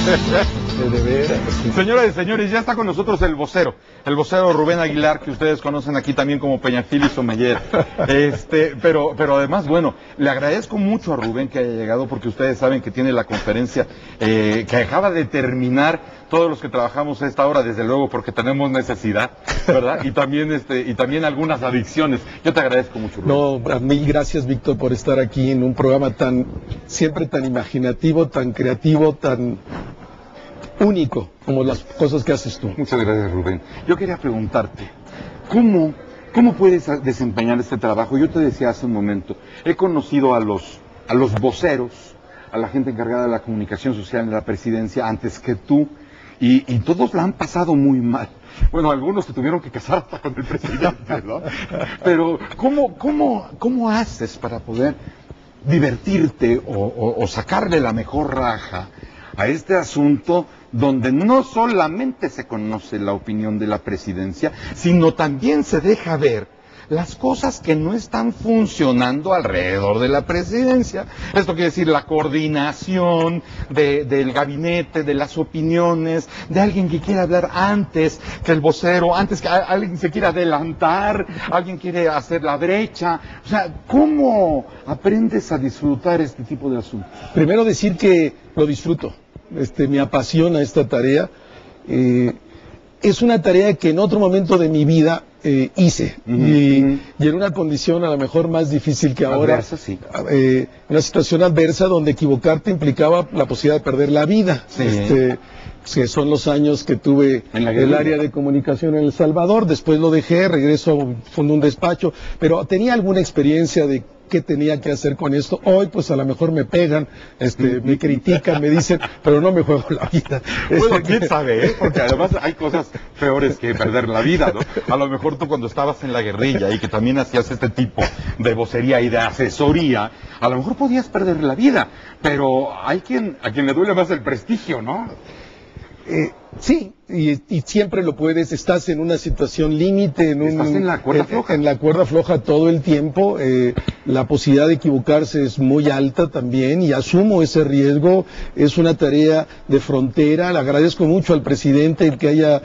De veras. Señoras y señores, ya está con nosotros el vocero Rubén Aguilar, que ustedes conocen aquí también como Peñafil y Sommelier. Pero además, bueno, le agradezco mucho a Rubén que haya llegado, porque ustedes saben que tiene la conferencia que acaba de terminar. Todos los que trabajamos a esta hora, desde luego, porque tenemos necesidad, ¿verdad? Y también algunas adicciones. Yo te agradezco mucho, Rubén. No, a mí gracias, Víctor, por estar aquí en un programa siempre tan imaginativo, tan creativo, tan único como las cosas que haces tú. Muchas gracias, Rubén. Yo quería preguntarte, ¿cómo puedes desempeñar este trabajo? Yo te decía hace un momento, he conocido a los voceros, a la gente encargada de la comunicación social en la presidencia antes que tú, y todos la han pasado muy mal. Bueno, algunos se tuvieron que casar hasta con el presidente, ¿no? Pero, ¿cómo haces para poder divertirte o sacarle la mejor raja a este asunto donde no solamente se conoce la opinión de la presidencia, sino también se deja ver las cosas que no están funcionando alrededor de la presidencia? Esto quiere decir la coordinación del gabinete, de las opiniones, de alguien que quiere hablar antes que el vocero, antes que alguien se quiere adelantar, alguien quiere hacer la brecha. O sea, ¿cómo aprendes a disfrutar este tipo de asuntos? Primero decir que lo disfruto, me apasiona esta tarea. Es una tarea que en otro momento de mi vida hice, y en una condición a lo mejor más difícil que ahora, adversa, sí. Una situación adversa donde equivocarte implicaba la posibilidad de perder la vida, sí. Que son los años que tuve en el área de comunicación en El Salvador. Después lo dejé, regreso, fundé un despacho, pero tenía alguna experiencia de qué tenía que hacer con esto. Hoy pues a lo mejor me pegan, me critican, me dicen, pero no me juego la vida. Bueno, quién sabe, ¿eh? Porque además hay cosas peores que perder la vida, ¿no? A lo mejor tú, cuando estabas en la guerrilla y que también hacías este tipo de vocería y de asesoría, a lo mejor podías perder la vida, pero hay a quien le duele más el prestigio, ¿no? Sí, y siempre lo puedes, estás en una situación límite, estás en la cuerda floja. En la cuerda floja todo el tiempo. La posibilidad de equivocarse es muy alta también, y asumo ese riesgo. Es una tarea de frontera. Le agradezco mucho al presidente el que haya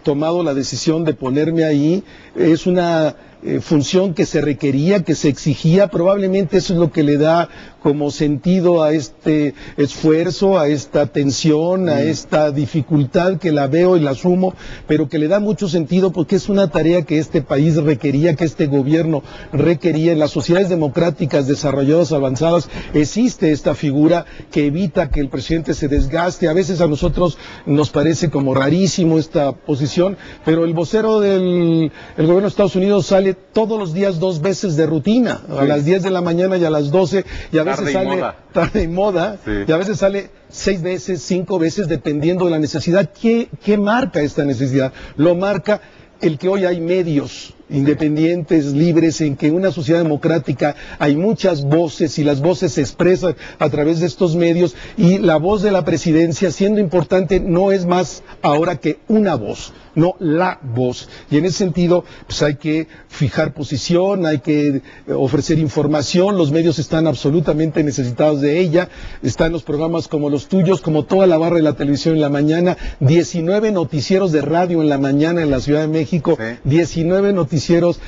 tomado la decisión de ponerme ahí. Es una función que se requería, que se exigía. Probablemente eso es lo que le da como sentido a este esfuerzo, a esta tensión, a esta dificultad, que la veo y la asumo, pero que le da mucho sentido porque es una tarea que este país requería, que este gobierno requería. En las sociedades democráticas desarrolladas, avanzadas, existe esta figura que evita que el presidente se desgaste. A veces a nosotros nos parece como rarísimo esta posición, pero el vocero del gobierno de Estados Unidos sale todos los días 2 veces de rutina, a las 10 de la mañana y a las 12, y a veces sale tarde y moda, y a veces sale 6 veces, 5 veces, dependiendo de la necesidad. ¿Qué marca esta necesidad? Lo marca el que hoy hay medios independientes, libres, en que en una sociedad democrática hay muchas voces, y las voces se expresan a través de estos medios, y la voz de la presidencia, siendo importante, no es más ahora que una voz, no la voz. Y en ese sentido, pues hay que fijar posición, hay que ofrecer información. Los medios están absolutamente necesitados de ella. Están los programas como los tuyos, como toda la barra de la televisión en la mañana, 19 noticieros de radio en la mañana en la Ciudad de México, 19 noticieros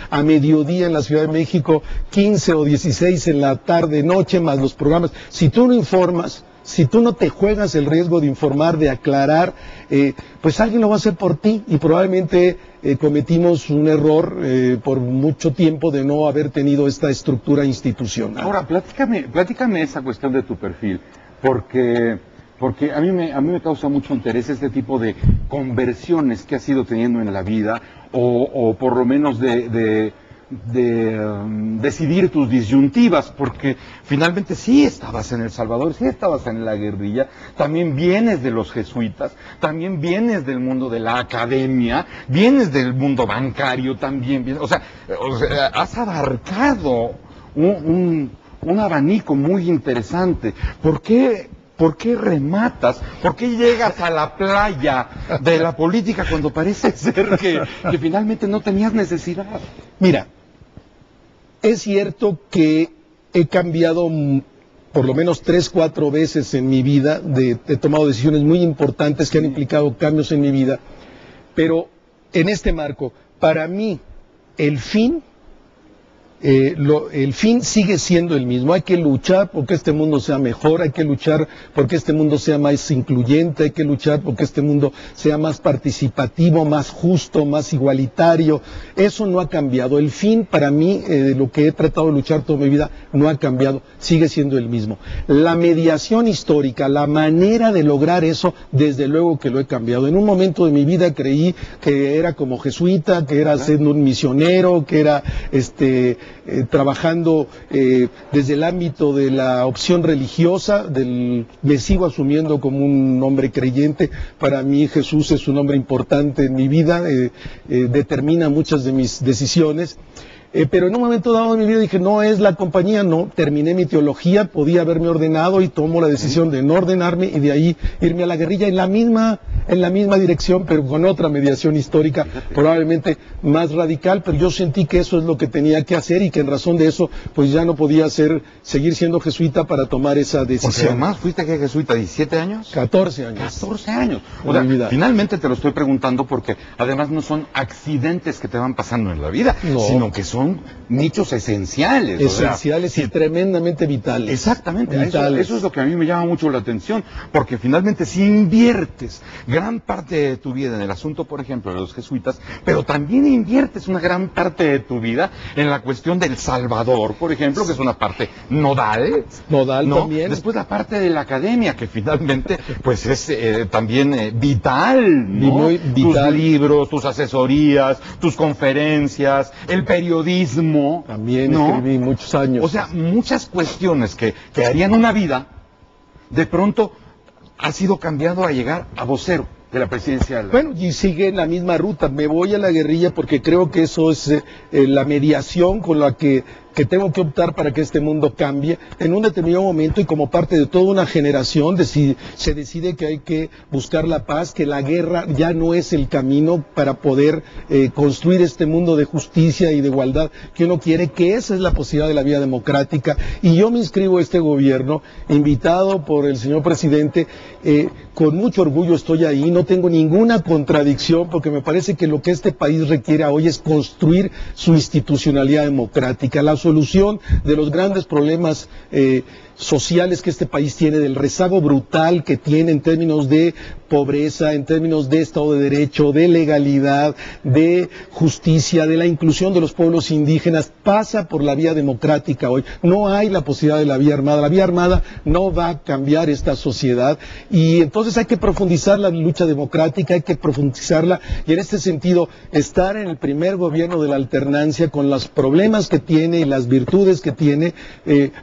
a mediodía en la Ciudad de México, 15 o 16 en la tarde, noche, más los programas. Si tú no informas, si tú no te juegas el riesgo de informar, de aclarar, pues alguien lo va a hacer por ti, y probablemente cometimos un error por mucho tiempo de no haber tenido esta estructura institucional. Ahora, platícame esa cuestión de tu perfil, porque a mí me causa mucho interés este tipo de conversiones que has ido teniendo en la vida, o por lo menos de decidir tus disyuntivas, porque finalmente sí estabas en El Salvador, sí estabas en la guerrilla, también vienes de los jesuitas, también vienes del mundo de la academia, vienes del mundo bancario también, o sea, has abarcado un abanico muy interesante. ¿Por qué rematas? ¿Por qué llegas a la playa de la política cuando parece ser que finalmente no tenías necesidad? Mira, es cierto que he cambiado por lo menos 3, 4 veces en mi vida, he tomado decisiones muy importantes que han implicado cambios en mi vida, pero en este marco, para mí, el fin sigue siendo el mismo. Hay que luchar porque este mundo sea mejor, hay que luchar porque este mundo sea más incluyente, hay que luchar porque este mundo sea más participativo, más justo, más igualitario. Eso no ha cambiado. El fin para mí, de lo que he tratado de luchar toda mi vida, no ha cambiado, sigue siendo el mismo. La mediación histórica, la manera de lograr eso, desde luego que lo he cambiado. En un momento de mi vida creí que era como jesuita, que era siendo un misionero, que era trabajando desde el ámbito de la opción religiosa, me sigo asumiendo como un hombre creyente. Para mí Jesús es un hombre importante en mi vida, determina muchas de mis decisiones. Pero en un momento dado de mi vida dije, no es la compañía, no, terminé mi teología, podía haberme ordenado y tomo la decisión de no ordenarme y de ahí irme a la guerrilla en la misma dirección, pero con otra mediación histórica, probablemente más radical, pero yo sentí que eso es lo que tenía que hacer y que en razón de eso, pues ya no podía seguir siendo jesuita para tomar esa decisión. Porque además fuiste jesuita, ¿17 años? 14 años. 14 años. O sea, finalmente te lo estoy preguntando porque además no son accidentes que te van pasando en la vida, no, sino que son nichos esenciales. Esenciales, o sea, y tremendamente vitales. Exactamente, eso es lo que a mí me llama mucho la atención, porque finalmente si inviertes gran parte de tu vida en el asunto, por ejemplo, de los jesuitas, pero también inviertes una gran parte de tu vida en la cuestión del Salvador, por ejemplo, que es una parte nodal. Nodal, ¿no? También. Después la parte de la academia, que finalmente pues es también vital, ¿no? Muy vital. Tus libros, tus asesorías, tus conferencias, el periodismo. También escribí muchos años. O sea, muchas cuestiones que harían una vida, de pronto ha sido cambiado a llegar a vocero de la presidencia. Bueno, y sigue en la misma ruta. Me voy a la guerrilla porque creo que eso es la mediación con la que tengo que optar para que este mundo cambie en un determinado momento, y como parte de toda una generación se decide que hay que buscar la paz, que la guerra ya no es el camino para poder construir este mundo de justicia y de igualdad que uno quiere, que esa es la posibilidad de la vía democrática. Y yo me inscribo a este gobierno, invitado por el señor presidente, con mucho orgullo estoy ahí, no tengo ninguna contradicción, porque me parece que lo que este país requiere hoy es construir su institucionalidad democrática, la solución de los grandes problemas sociales que este país tiene, del rezago brutal que tiene en términos de pobreza, en términos de Estado de Derecho, de legalidad, de justicia, de la inclusión de los pueblos indígenas, pasa por la vía democrática hoy. No hay la posibilidad de la vía armada. La vía armada no va a cambiar esta sociedad, y entonces hay que profundizar la lucha democrática, hay que profundizarla, y en este sentido estar en el primer gobierno de la alternancia con los problemas que tiene y las virtudes que tiene,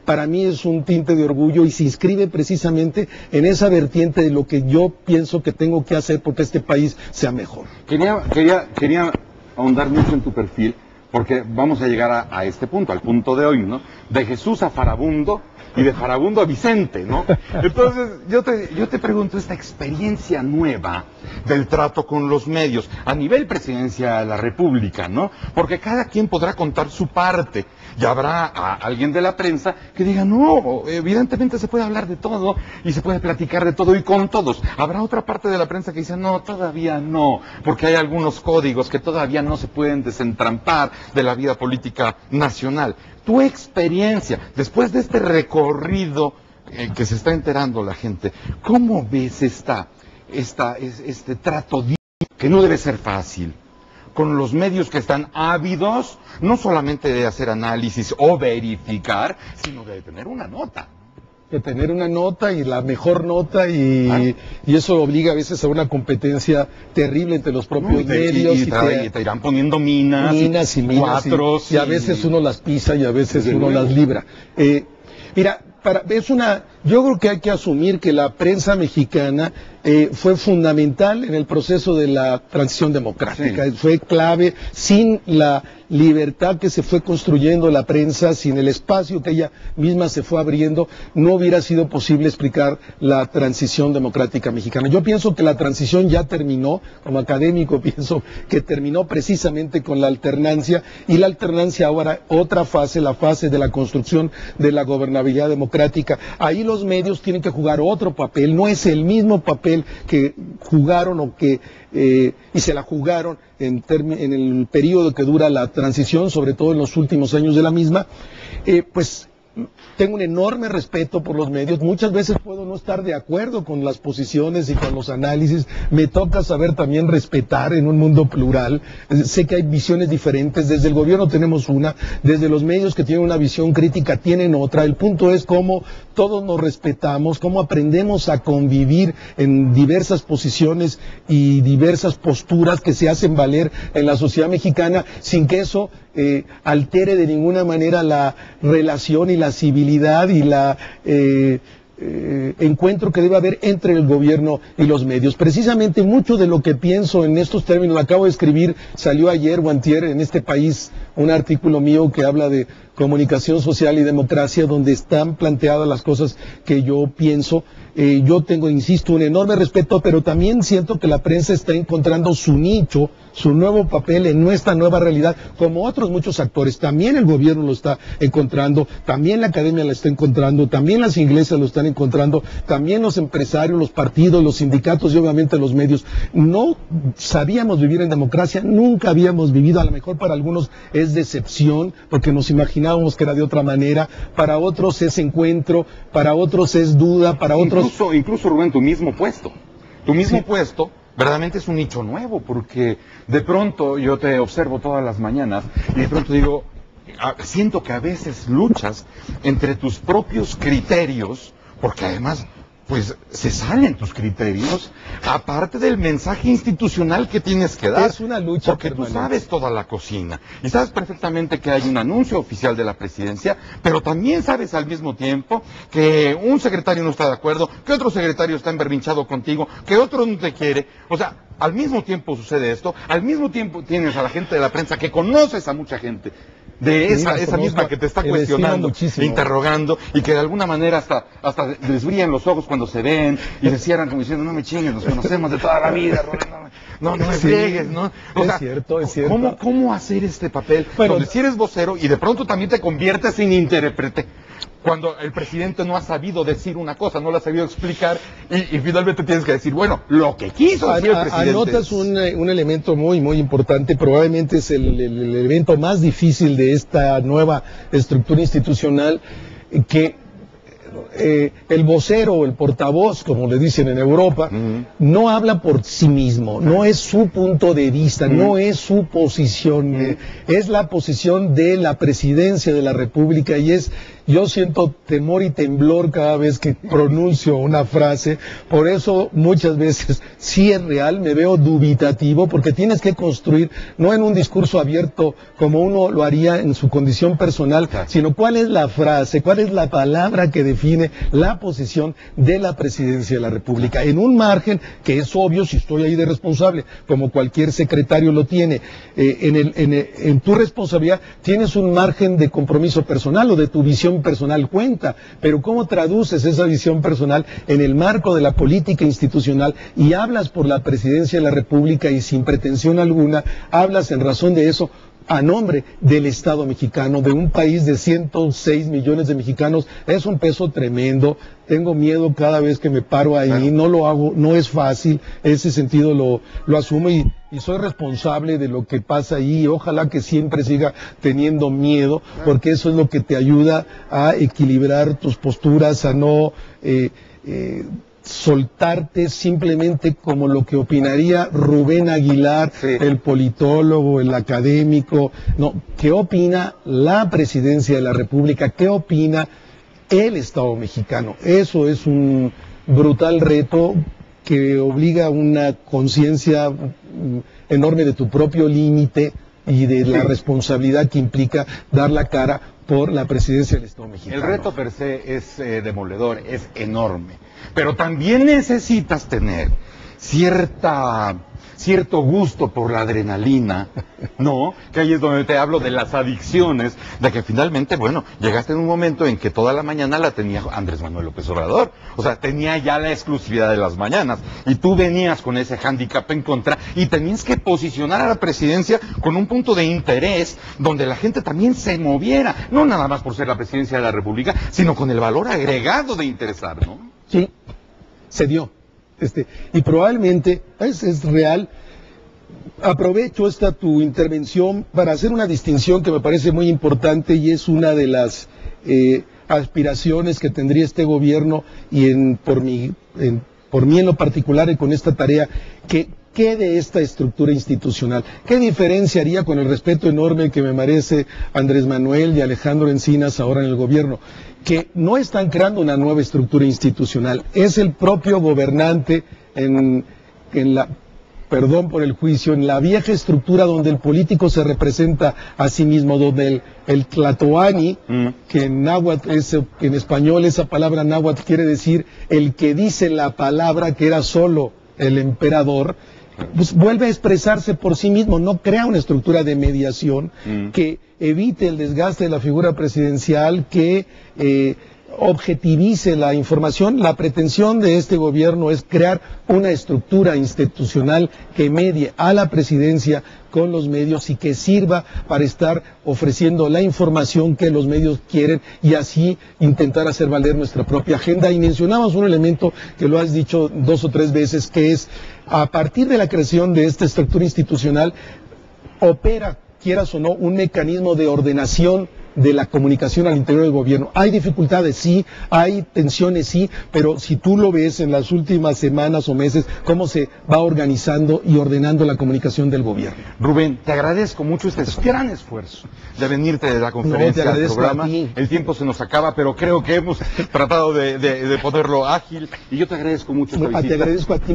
para mí es un tinte de orgullo, y se inscribe precisamente en esa vertiente de lo que yo pienso que tengo que hacer porque este país sea mejor. Quería ahondar mucho en tu perfil, porque vamos a llegar a este punto, al punto de hoy, ¿no? De Jesús a Farabundo y de Farabundo a Vicente, ¿no? Entonces, yo te pregunto, esta experiencia nueva del trato con los medios a nivel presidencia de la República, ¿no? Porque cada quien podrá contar su parte, y habrá alguien de la prensa que diga, no, evidentemente se puede hablar de todo y se puede platicar de todo y con todos. Habrá otra parte de la prensa que dice, no, todavía no, porque hay algunos códigos que todavía no se pueden desentrampar de la vida política nacional. Tu experiencia, después de este recorrido que se está enterando la gente, ¿cómo ves este trato que no debe ser fácil con los medios que están ávidos, no solamente de hacer análisis o verificar, sino de tener una nota? De tener una nota, y la mejor nota, y eso obliga a veces a una competencia terrible entre los propios medios. Y te irán poniendo minas y cuatros. Y a veces uno las pisa y a veces uno las libra. Mira, es una Yo creo que hay que asumir que la prensa mexicana fue fundamental en el proceso de la transición democrática. Sí. Fue clave. Sin la libertad que se fue construyendo la prensa, sin el espacio que ella misma se fue abriendo, no hubiera sido posible explicar la transición democrática mexicana. Yo pienso que la transición ya terminó, como académico pienso que terminó precisamente con la alternancia, y la alternancia ahora otra fase, la fase de la construcción de la gobernabilidad democrática. Ahí los medios tienen que jugar otro papel, no es el mismo papel que jugaron o que y se la jugaron en el periodo que dura la transición, sobre todo en los últimos años de la misma. Pues tengo un enorme respeto por los medios. Muchas veces puedo no estar de acuerdo con las posiciones y con los análisis. Me toca saber también respetar en un mundo plural. Sé que hay visiones diferentes. Desde el gobierno tenemos una, desde los medios que tienen una visión crítica tienen otra. El punto es cómo todos nos respetamos, cómo aprendemos a convivir en diversas posiciones y diversas posturas que se hacen valer en la sociedad mexicana sin que eso altere de ninguna manera la relación y la civilidad y la encuentro que debe haber entre el gobierno y los medios. Precisamente mucho de lo que pienso en estos términos, lo acabo de escribir, salió ayer o antier en este país un artículo mío que habla de comunicación social y democracia, donde están planteadas las cosas que yo pienso. Yo tengo, insisto, un enorme respeto, pero también siento que la prensa está encontrando su nicho, su nuevo papel en nuestra nueva realidad, como otros muchos actores. También el gobierno lo está encontrando, también la academia la está encontrando, también las iglesias lo están encontrando, también los empresarios, los partidos, los sindicatos y obviamente los medios. No sabíamos vivir en democracia, nunca habíamos vivido, a lo mejor para algunos es decepción, porque nos imaginábamos que era de otra manera, para otros es encuentro, para otros es duda, para otros... Incluso Rubén, tu mismo puesto verdaderamente es un nicho nuevo, porque de pronto yo te observo todas las mañanas y de pronto digo, siento que a veces luchas entre tus propios criterios, porque además pues se salen tus criterios, aparte del mensaje institucional que tienes que dar. Es una lucha porque permanente. Tú sabes toda la cocina, y sabes perfectamente que hay un anuncio oficial de la presidencia, pero también sabes al mismo tiempo que un secretario no está de acuerdo, que otro secretario está emberrinchado contigo, que otro no te quiere. O sea, al mismo tiempo sucede esto, al mismo tiempo tienes a la gente de la prensa que conoces a mucha gente de esa misma que te está cuestionando, interrogando, y que de alguna manera hasta les brillan los ojos cuando se ven y se cierran como diciendo, no me chingues, nos conocemos de toda la vida, no me friegues, ¿no? O sea, es cierto. ¿Cómo hacer este papel? Bueno, donde si eres vocero y de pronto también te conviertes en intérprete, cuando el presidente no ha sabido decir una cosa, no la ha sabido explicar, y finalmente tienes que decir, bueno, lo que quiso decir el presidente. Anotas un elemento muy, muy importante, probablemente es el elemento más difícil de esta nueva estructura institucional, que el vocero o el portavoz, como le dicen en Europa, no habla por sí mismo, no es su punto de vista, no es su posición, es la posición de la presidencia de la República, y yo siento temor y temblor cada vez que pronuncio una frase. Por eso muchas veces sí es real, me veo dubitativo, porque tienes que construir, no en un discurso abierto como uno lo haría en su condición personal, sino cuál es la frase, cuál es la palabra que define la posición de la presidencia de la República, en un margen que es obvio, si estoy ahí de responsable, como cualquier secretario lo tiene, en tu responsabilidad tienes un margen de compromiso personal o de tu visión personal cuenta, pero ¿cómo traduces esa visión personal en el marco de la política institucional y hablas por la presidencia de la República y sin pretensión alguna, hablas en razón de eso a nombre del Estado mexicano, de un país de 106 millones de mexicanos? Es un peso tremendo, tengo miedo cada vez que me paro ahí, no lo hago, no es fácil, ese sentido lo asumo y soy responsable de lo que pasa ahí, ojalá que siempre siga teniendo miedo, porque eso es lo que te ayuda a equilibrar tus posturas, a no soltarte simplemente como lo que opinaría Rubén Aguilar, el politólogo, el académico. No, ¿qué opina la presidencia de la República? ¿Qué opina el Estado mexicano? Eso es un brutal reto que obliga a una conciencia enorme de tu propio límite y de la responsabilidad que implica dar la cara por la presidencia del Estado mexicano. El reto per se es demoledor, es enorme, pero también necesitas tener cierto gusto por la adrenalina, ¿no? Que ahí es donde te hablo de las adicciones, de que finalmente, bueno, llegaste en un momento en que toda la mañana la tenía Andrés Manuel López Obrador, o sea, tenía ya la exclusividad de las mañanas, y tú venías con ese hándicap en contra, y tenías que posicionar a la presidencia con un punto de interés, donde la gente también se moviera, no nada más por ser la presidencia de la República, sino con el valor agregado de interesar, ¿no? Sí, se dio. Y probablemente es real. Aprovecho esta tu intervención para hacer una distinción que me parece muy importante y es una de las aspiraciones que tendría este gobierno y por mí en lo particular y con esta tarea, que quede esta estructura institucional. ¿Qué diferencia haría con el respeto enorme que me merece Andrés Manuel y Alejandro Encinas ahora en el gobierno? Que no están creando una nueva estructura institucional, es el propio gobernante en la, perdón por el juicio, en la vieja estructura donde el político se representa a sí mismo, donde el tlatoani, que en náhuatl en español esa palabra náhuatl quiere decir el que dice la palabra, que era solo el emperador, pues vuelve a expresarse por sí mismo, no crea una estructura de mediación que evite el desgaste de la figura presidencial, que objetivice la información. La pretensión de este gobierno es crear una estructura institucional que medie a la presidencia con los medios y que sirva para estar ofreciendo la información que los medios quieren y así intentar hacer valer nuestra propia agenda. Y mencionamos un elemento que lo has dicho 2 o 3 veces, que es a partir de la creación de esta estructura institucional opera, quieras o no, un mecanismo de ordenación de la comunicación al interior del gobierno. Hay dificultades, sí, hay tensiones, sí, pero si tú lo ves en las últimas semanas o meses, cómo se va organizando y ordenando la comunicación del gobierno. Rubén, te agradezco mucho este gran esfuerzo de venirte de la conferencia al programa. El tiempo se nos acaba, pero creo que hemos tratado de ponerlo ágil, y yo te agradezco mucho esta visita. Te agradezco a ti.